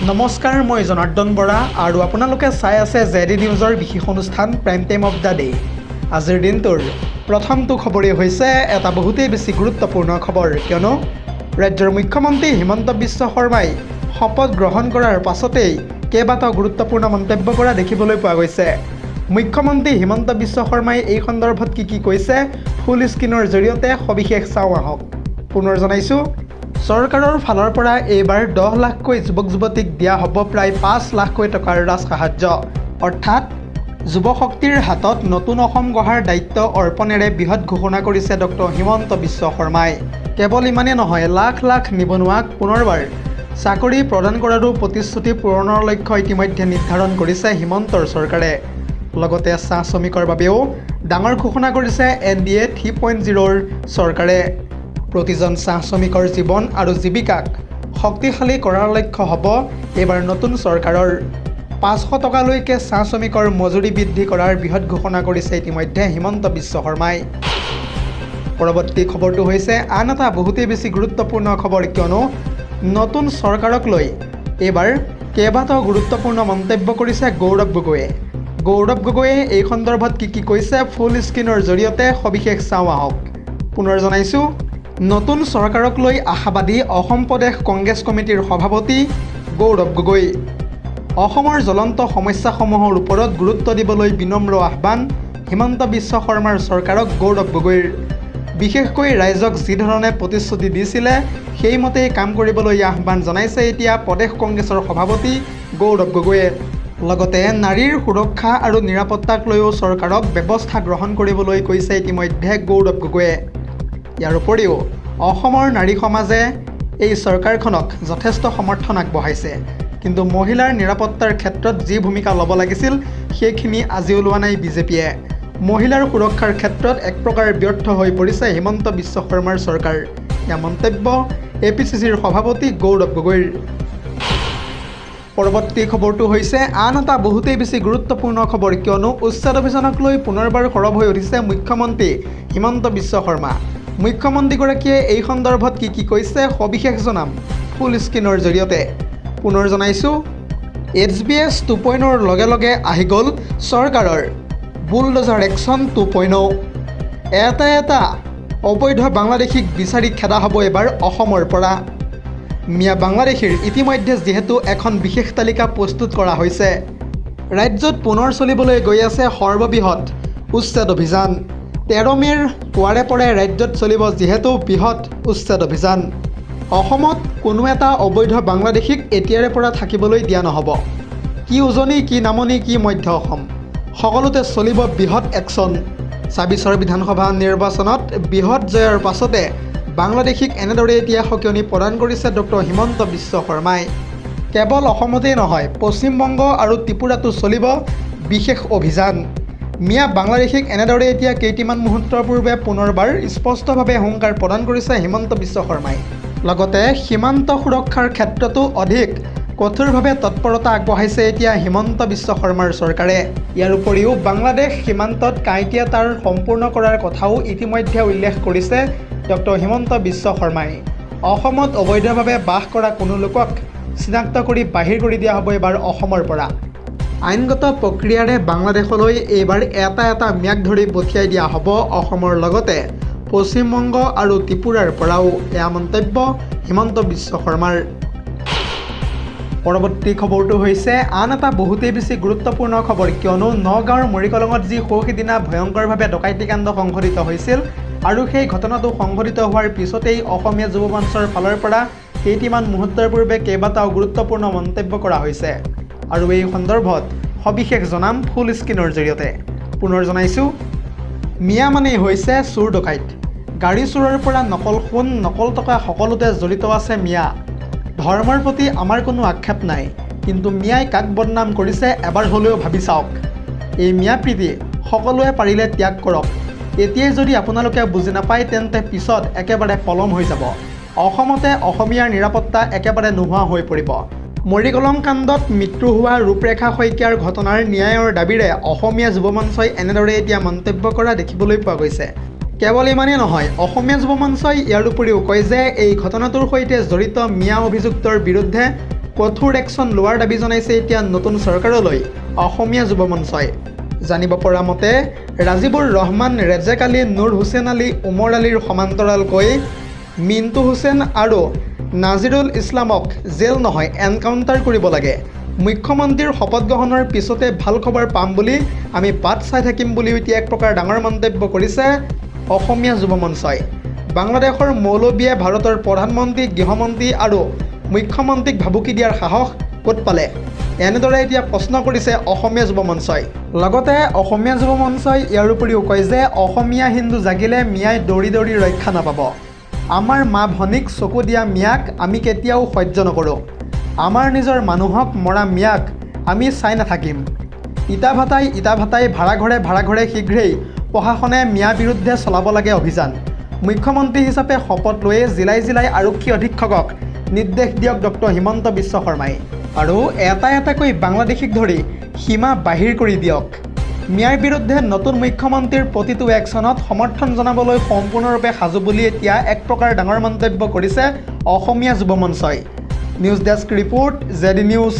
নমস্কাৰ, মই জনাৰ্দন বৰা আৰু আপোনালোকে চাই আছে জেডি নিউজৰ বিশেষ অনুষ্ঠান prime time of the day. আজিৰ দিনটোৰ প্ৰথমটো খবৰেই হৈছে এটা বহুতেই বেছি গুৰুত্বপূৰ্ণ খবৰ, কিয়নো ৰাজ্যৰ মুখ্যমন্ত্ৰী হিমন্ত বিশ্ব শৰ্মাই শপত গ্ৰহণ কৰাৰ পাছতেই কেইবাটাও গুৰুত্বপূৰ্ণ মন্তব্য কৰা দেখিবলৈ পোৱা গৈছে। মুখ্যমন্ত্ৰী হিমন্ত বিশ্ব শৰ্মাই এই সন্দৰ্ভত কি কৈছে ফুল স্ক্ৰীনৰ জৰিয়তে সবিশেষ চাওঁ আহক। পুনৰ জনাইছোঁ, চৰকাৰৰ ফালৰ পৰা এইবাৰ 10 লাখকৈ যুৱক যুৱতীক দিয়া হ'ব প্ৰায় 5 লাখকৈ টকাৰ ৰাজসাহায্য। অৰ্থাৎ যুৱশক্তিৰ হাতত নতুন অসম গঢ়াৰ দায়িত্ব অৰ্পণেৰে বৃহৎ ঘোষণা কৰিছে ডক্টৰ হিমন্ত বিশ্ব শৰ্মাই। কেৱল ইমানেই নহয়, লাখ লাখ নিবনুৱাক পুনৰবাৰ চাকৰি প্ৰদান কৰাৰো প্ৰতিশ্ৰুতি পূৰণৰ লক্ষ্য ইতিমধ্যে নিৰ্ধাৰণ কৰিছে হিমন্তৰ চৰকাৰে। লগতে চাহ শ্ৰমিকৰ বাবেও ডাঙৰ ঘোষণা কৰিছে NDA 3.0ৰ চৰকাৰে। প্ৰতিজন চাহ শ্ৰমিকৰ জীৱন আৰু জীৱিকাক শক্তিশালী কৰাৰ লক্ষ্য হ'ব এইবাৰ নতুন চৰকাৰৰ। 500 টকালৈকে চাহ শ্ৰমিকৰ মজুৰি বৃদ্ধি কৰাৰ বৃহৎ ঘোষণা কৰিছে ইতিমধ্যে হিমন্ত বিশ্ব শৰ্মাই। পৰৱৰ্তী খবৰটো হৈছে আন এটা বহুতেই বেছি গুৰুত্বপূৰ্ণ খবৰ, কিয়নো নতুন চৰকাৰক লৈ এইবাৰ কেইবাটাও গুৰুত্বপূৰ্ণ মন্তব্য কৰিছে গৌৰৱ গগৈয়ে। গৌৰৱ গগৈয়ে এই সন্দৰ্ভত কি কৈছে ফুল স্ক্ৰীনৰ জৰিয়তে সবিশেষ চাওঁ আহক। পুনৰ জনাইছোঁ, নতুন চৰকাৰক লৈ আশাবাদী অসম প্ৰদেশ কংগ্ৰেছ কমিটিৰ সভাপতি গৌৰৱ গগৈ। অসমৰ জ্বলন্ত সমস্যাসমূহৰ ওপৰত গুৰুত্ব দিবলৈ বিনম্ৰ আহ্বান হিমন্ত বিশ্ব শৰ্মাৰ চৰকাৰক গৌৰৱ গগৈৰ। বিশেষকৈ ৰাইজক যি ধৰণে প্ৰতিশ্ৰুতি দিছিলে সেইমতেই কাম কৰিবলৈ আহ্বান জনাইছে এতিয়া প্ৰদেশ কংগ্ৰেছৰ সভাপতি গৌৰৱ গগৈয়ে। লগতে নাৰীৰ সুৰক্ষা আৰু নিৰাপত্তাক লৈও চৰকাৰক ব্যৱস্থা গ্ৰহণ কৰিবলৈ কৈছে ইতিমধ্যে গৌৰৱ গগৈয়ে। ইয়াৰ উপৰিও অসমৰ নাৰী সমাজে এই চৰকাৰখনক যথেষ্ট সমৰ্থন আগবঢ়াইছে, কিন্তু মহিলাৰ নিৰাপত্তাৰ ক্ষেত্ৰত যি ভূমিকা ল'ব লাগিছিল সেইখিনি আজি ওলোৱা নাই বিজেপিয়ে। মহিলাৰ সুৰক্ষাৰ ক্ষেত্ৰত এক প্ৰকাৰ ব্যৰ্থ হৈ পৰিছে হিমন্ত বিশ্ব শৰ্মাৰ চৰকাৰ। এয়া মন্তব্য APCCৰ সভাপতি গৌৰৱ গগৈৰ। পৰৱৰ্তী খবৰটো হৈছে আন এটা বহুতেই বেছি গুৰুত্বপূৰ্ণ খবৰ, কিয়নো উচ্ছেদ অভিযানক লৈ পুনৰবাৰ সৰব হৈ উঠিছে মুখ্যমন্ত্ৰী হিমন্ত বিশ্ব শৰ্মা। মুখ্যমন্ত্ৰীগৰাকীয়ে এই সন্দৰ্ভত কি কৈছে সবিশেষ জনাম ফুল স্ক্ৰীনৰ জৰিয়তে। পুনৰ জনাইছোঁ, HBS 2.0ৰ লগে লগে আহি গ'ল চৰকাৰৰ বুলডজাৰ একশ্যন 2.0। এটা অবৈধ বাংলাদেশীক বিচাৰি খেদা হ'ব এইবাৰ অসমৰ পৰা। মিয়া বাংলাদেশীৰ ইতিমধ্যে যিহেতু এখন বিশেষ তালিকা প্ৰস্তুত কৰা হৈছে, ৰাজ্যত পুনৰ চলিবলৈ গৈ আছে সৰ্ববৃহৎ উচ্ছেদ অভিযান। 13 মে'ৰ পুৱাৰে পৰাই ৰাজ্যত চলিব যিহেতু বৃহৎ উচ্ছেদ অভিযান। অসমত কোনো এটা অবৈধ বাংলাদেশীক এতিয়াৰে পৰা থাকিবলৈ দিয়া নহ'ব। কি উজনি, কি নামনি, কি মধ্য অসম, সকলোতে চলিব বৃহৎ একশ্যন। 24ৰ বিধানসভা নিৰ্বাচনত বৃহৎ জয়ৰ পাছতে বাংলাদেশীক এনেদৰে এতিয়া সকিয়নি প্ৰদান কৰিছে ডক্টৰ হিমন্ত বিশ্ব শৰ্মাই। কেৱল অসমতেই নহয়, পশ্চিমবংগ আৰু ত্ৰিপুৰাতো চলিব বিশেষ অভিযান। মিয়া বাংলাদেশীক এনেদৰে এতিয়া কেইটিমান মুহূৰ্তৰ পূৰ্বে পুনৰবাৰ স্পষ্টভাৱে হুংকাৰ প্ৰদান কৰিছে হিমন্ত বিশ্ব শৰ্মাই। লগতে সীমান্ত সুৰক্ষাৰ ক্ষেত্ৰতো অধিক কঠোৰভাৱে তৎপৰতা আগবঢ়াইছে এতিয়া হিমন্ত বিশ্ব শৰ্মাৰ চৰকাৰে। ইয়াৰ উপৰিও বাংলাদেশ সীমান্তত কাঁইটীয়া তাঁৰ সম্পূৰ্ণ কৰাৰ কথাও ইতিমধ্যে উল্লেখ কৰিছে ডক্টৰ হিমন্ত বিশ্ব শৰ্মাই। অসমত অবৈধভাৱে বাস কৰা কোনো লোকক চিনাক্ত কৰি বাহিৰ কৰি দিয়া হ'ব এইবাৰ অসমৰ পৰা। আইনগত প্ৰক্ৰিয়াৰে বাংলাদেশলৈ এইবাৰ এটা ম্যাগ ধৰি পঠিয়াই দিয়া হ'ব অসমৰ লগতে পশ্চিমবংগ আৰু ত্ৰিপুৰাৰ পৰাও। এয়া মন্তব্য হিমন্ত বিশ্ব শৰ্মাৰ। পৰৱৰ্তী খবৰটো হৈছে আন এটা বহুতেই বেছি গুৰুত্বপূৰ্ণ খবৰ, কিয়নো নগাঁৱৰ মৰিকলঙত যি সৌসিদিনা ভয়ংকৰভাৱে ডকাইতি কাণ্ড সংঘটিত হৈছিল আৰু সেই ঘটনাটো সংঘটিত হোৱাৰ পিছতেই অসমীয়া যুৱ মঞ্চৰ ফালৰ পৰা কেইটিমান মুহূৰ্তৰ পূৰ্বে কেইবাটাও গুৰুত্বপূৰ্ণ মন্তব্য কৰা হৈছে আৰু এই সন্দৰ্ভত সবিশেষ জনাম ফুল স্ক্ৰীনৰ জৰিয়তে। পুনৰ জনাইছোঁ, মিয়া মানেই হৈছে চোৰ ডকাইত। গাড়ী চোৰৰ পৰা নকল সোণ, নকল টকা সকলোতে জড়িত আছে মিয়া। ধৰ্মৰ প্ৰতি আমাৰ কোনো আক্ষেপ নাই, কিন্তু মিয়াই কাক বদনাম কৰিছে এবাৰ হ'লেও ভাবি চাওক। এই মিয়া প্ৰীতি সকলোৱে পাৰিলে ত্যাগ কৰক। এতিয়াই যদি আপোনালোকে বুজি নাপায় তেন্তে পিছত একেবাৰে পলম হৈ যাব। অসমতে অসমীয়াৰ নিৰাপত্তা একেবাৰে নোহোৱা হৈ পৰিব। মৰিকলং কাণ্ডত মৃত্যু হোৱা ৰূপৰেখা শইকীয়াৰ ঘটনাৰ ন্যায়ৰ দাবীৰে অসমীয়া যুৱ মঞ্চই এনেদৰে এতিয়া মন্তব্য কৰা দেখিবলৈ পোৱা গৈছে। কেৱল ইমানেই নহয়, অসমীয়া যুৱ মঞ্চই ইয়াৰ উপৰিও কয় যে এই ঘটনাটোৰ সৈতে জড়িত মিয়া অভিযুক্তৰ বিৰুদ্ধে কঠোৰ একশ্যন লোৱাৰ দাবী জনাইছে এতিয়া নতুন চৰকাৰলৈ অসমীয়া যুৱ মঞ্চই। জানিব পৰা মতে ৰাজিবুৰ ৰহমান, ৰেজেক আলী, নুৰ হুছেইন আলী, উমৰ আলীৰ সমান্তৰালকৈ মিণ্টু হুছেইন আৰু নাজিৰুল ইছলামক জেল নহয় এনকাউণ্টাৰ কৰিব লাগে। মুখ্যমন্ত্ৰীৰ শপত গ্ৰহণৰ পিছতে ভাল খবৰ পাম বুলি আমি বাট চাই থাকিম বুলিও এতিয়া এক প্ৰকাৰ ডাঙৰ মন্তব্য কৰিছে অসমীয়া যুৱ মঞ্চই। বাংলাদেশৰ মৌলবীয়ে ভাৰতৰ প্ৰধানমন্ত্ৰী, গৃহমন্ত্ৰী আৰু মুখ্যমন্ত্ৰীক ভাবুকি দিয়াৰ সাহস ক'ত পালে? এনেদৰে এতিয়া প্ৰশ্ন কৰিছে অসমীয়া যুৱ মঞ্চই। লগতে অসমীয়া যুৱ মঞ্চই ইয়াৰ উপৰিও কয় যে অসমীয়া হিন্দু জাগিলে মিয়াই দৌৰি দৌৰি ৰক্ষা নাপাব। আমাৰ মা ভনীক চকু দিয়া মিয়াক আমি কেতিয়াও সহ্য নকৰোঁ। আমাৰ নিজৰ মানুহক মৰা মিয়াক আমি চাই নাথাকিম। ইটা ভাটাই ভাড়া ঘৰে শীঘ্ৰেই প্ৰশাসনে মিয়া বিৰুদ্ধে চলাব লাগে অভিযান। মুখ্যমন্ত্ৰী হিচাপে শপত লৈয়ে জিলাই আৰক্ষী অধীক্ষকক নিৰ্দেশ দিয়ক ডক্টৰ হিমন্ত বিশ্ব শৰ্মাই আৰু এটাকৈ বাংলাদেশীক ধৰি সীমা বাহিৰ কৰি দিয়ক। মিয়াৰ বিৰুদ্ধে নতুন মুখ্যমন্ত্ৰীৰ প্ৰতিটো একশ্যনত সমৰ্থন জনাবলৈ সম্পূৰ্ণৰূপে সাজু বুলি এতিয়া এক প্ৰকাৰ ডাঙৰ মন্তব্য কৰিছে অসমীয়া যুৱ মঞ্চই। News desk report, ZD news.